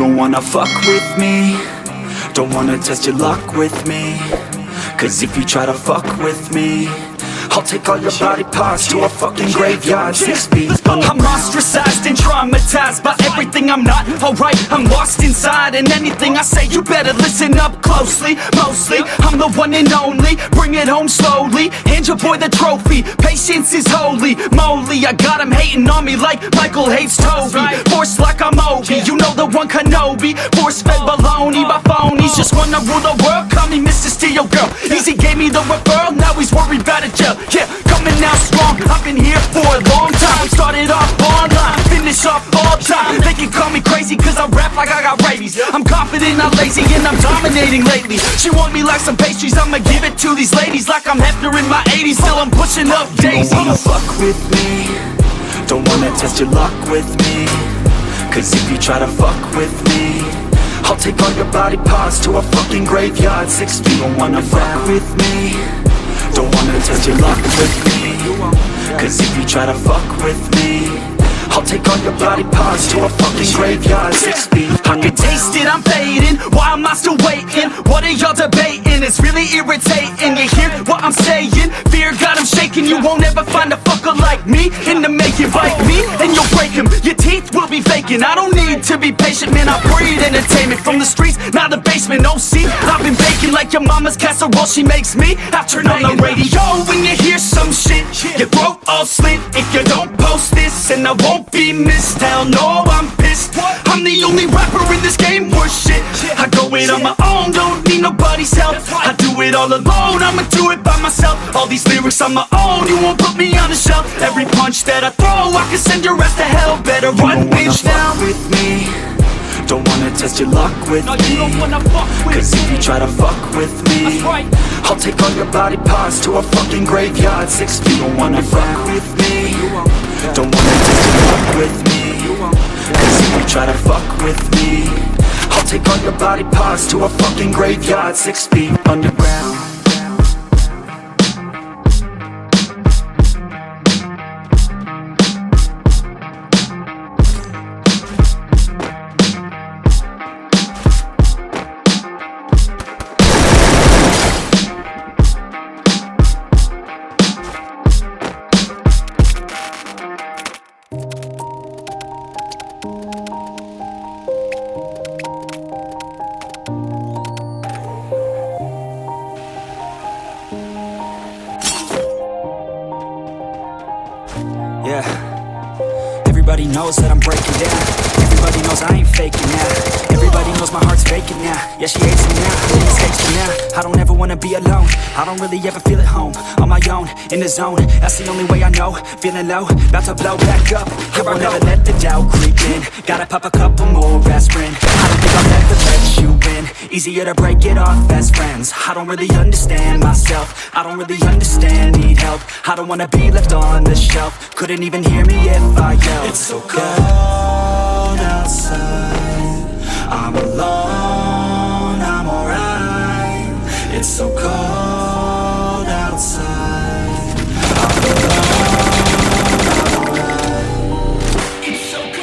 don't wanna fuck with me, don't wanna test your luck with me. Cause if you try to fuck with me, I'll take all your body parts to a fucking graveyard 6 feet underground. I'm ostracized and traumatized by everything I'm not. Alright, I'm lost inside, and anything I say you better listen up closely. Mostly, I'm the one and only, bring it home slowly. Hand your boy the trophy, patience is holy moly. I got him hating on me like Michael hates Toby. Force like I'm Obi, you know the one Kenobi. Force-fed baloney by phonies, just wanna rule the world, call me Mr. Steel Girl. Easy gave me the referral, now he's worried about a jail. Yeah, coming out strong, I've been here for a long time. Started off online, finish off all time. They can call me crazy cause I rap like I got rabies. I'm confident, not lazy, and I'm dominating lately. She want me like some pastries, I'ma give it to these ladies like I'm Hefner in my 80s. Still I'm pushing up daisies. Don't wanna fuck with me, don't wanna test your luck with me. Cause if you try to fuck with me, I'll take all your body parts to a fucking graveyard 6 feet. Don't wanna fuck with me, don't wanna test your luck with me. Cause if you try to fuck with me, I'll take all your body parts to a fucking graveyard 6 feet. I can taste it, I'm fading, why am I still waiting? What are y'all debating? It's really irritating. You hear what I'm saying? Fear got him shaking. You won't ever find a fucker like me in the making. Bite me and you'll break him, your teeth will be vacant. I don't need to be patient, man, I breed entertainment. From the streets, now the basement. Oh see, I've been baking like your mama's casserole she makes me. I turn on the radio when you hear some shit, your throat all slit if you don't post this, and I won't be missed. Hell no, I'm pissed. I'm the only rapper in this game worth shit. I go it on my own, don't need nobody's help. I do it all alone, I'ma do it by myself. All these lyrics on my own, you won't put me on the shelf. Every punch that I throw, I can send your ass to hell. Better run, bitch, down with me. Don't wanna test your luck with me. Cause if you try to fuck with me, I'll take all your body parts to a fucking graveyard 6 feet. Don't wanna fuck with me, don't wanna test your luck with me. Cause if you try to fuck with me, I'll take all your body parts to a fucking graveyard 6 feet underground. Yeah, everybody knows that I'm breaking down. Everybody knows I ain't faking now. Everybody knows my heart's vacant now. Yeah, she hates me now, she mistakes me now. I don't ever wanna be alone, I don't really ever feel at home. On my own, in the zone, that's the only way I know. Feeling low, about to blow back up. Here I never let the doubt creep in. Gotta pop a couple more aspirin. I don't think I'll ever let you in. Easier to break it off best friends. I don't really understand myself, I don't really understand, need help. I don't wanna be left on the shelf. Couldn't even hear me if I yelled. It's so cold outside, I'm alone, I'm alright. It's so cold outside, I'm alone, I'm alright. It's so cold.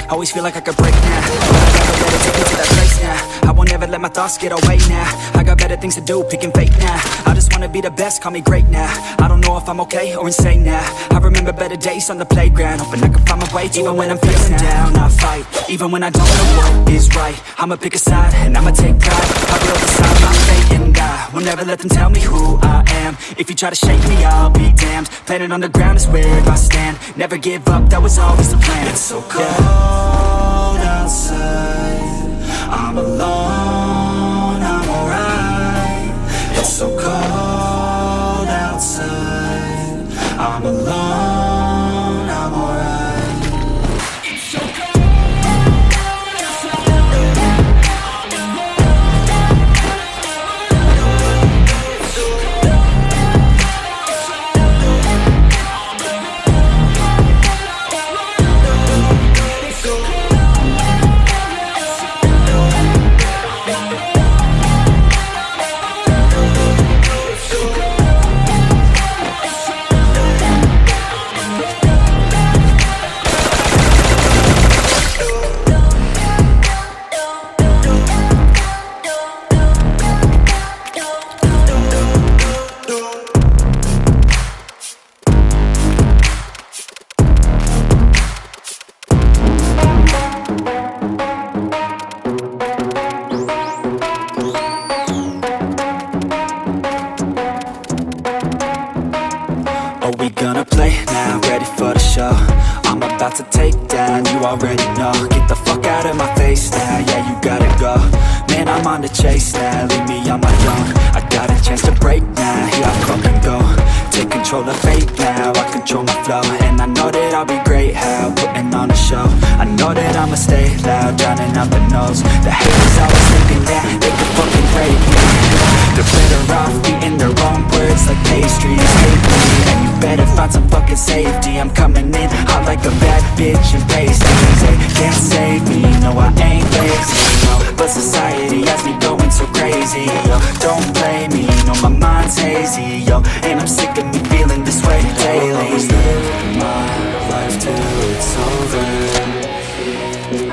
Always feel like I could break now, but I never let it take me to that place now. I won't ever let my thoughts get away now. I got better things to do, picking fake now. I just wanna be the best, call me great now. I don't know if I'm okay or insane now. I remember better days on the playground, hoping I can find my way. Even when I'm feeling down, I fight. Even when I don't know what is right, I'ma pick a side and I'ma take pride. I will decide my fate and I will never let them tell me who I am. If you try to shake me, I'll be damned. Planet on the ground is where I stand. Never give up, that was always the plan. It's so cold outside, I'm alone, I'm alright. It's so cold outside, I'm alone, I'm alright. It's so cold. a takedown, you already know. Get the fuck out of my face now, yeah, you gotta go. Man, I'm on the chase now, leave me on my own. I got a chance to break now, here I fucking go. Take control of fate now, I control my flow. And I know that I'll be great, how, putting on a show. I know that I'ma stay loud, drowning out the noise. The haters always thinking that they can fucking break me. They're better off eating their own words like pastries. Hate me, and you better find some fucking safety. I'm coming in hot like a bad bitch and pasties. They can't save me, no I ain't lazy, no. But society has me going so crazy, yo. Don't blame me, no my mind's hazy, yo. And I'm sick of me feeling this way daily. I'll always live my life till it's over,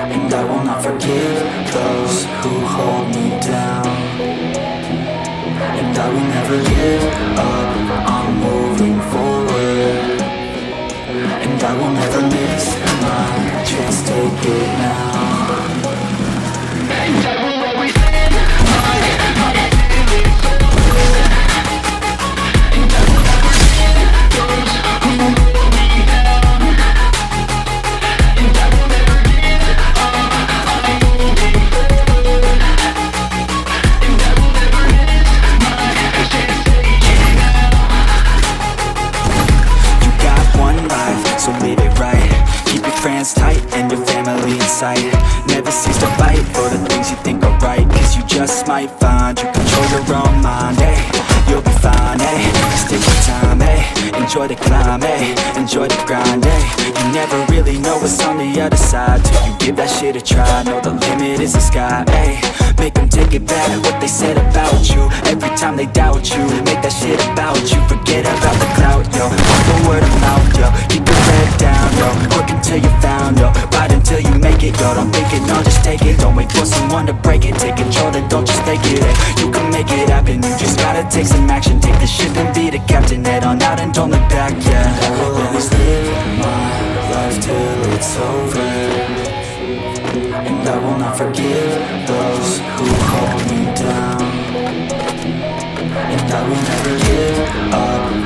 and I will not forgive those who hold me down. And I will never give up, I'm moving forward. And I will never miss my chance, take it now. And I will always live my life till it's over, and I will never forgive those who hold me down. And I will never give up, I'm moving forward. And I will never miss my chance, take it now. You got one life, so live it right. Keep your friends tight and your family in sight. Never cease to fight for the things you think are right, cause you just might find you control your own mind, eh? You'll be fine, eh? Just take your time, eh? Enjoy the climb, eh? Enjoy the grind, eh? You never really know what's on the other side till you give that shit a try. Know the limit is the sky, eh? Make them take it back, what they said about you. Every time they doubt you, make that shit about you. Forget about the clout, yo. All the word of mouth, yo. Keep your head down, yo. Work until you found, yo. Fight until you make it, yo. Don't think it, no, just take it. Don't wait for someone to break it. Take control and don't just take it, eh? You can make it happen, you just gotta take some action. Take the ship and be the captain. Head on out and don't look back, yeah. I will always live my life till it's over, and I will not forgive those who hold me down. And I will never give up,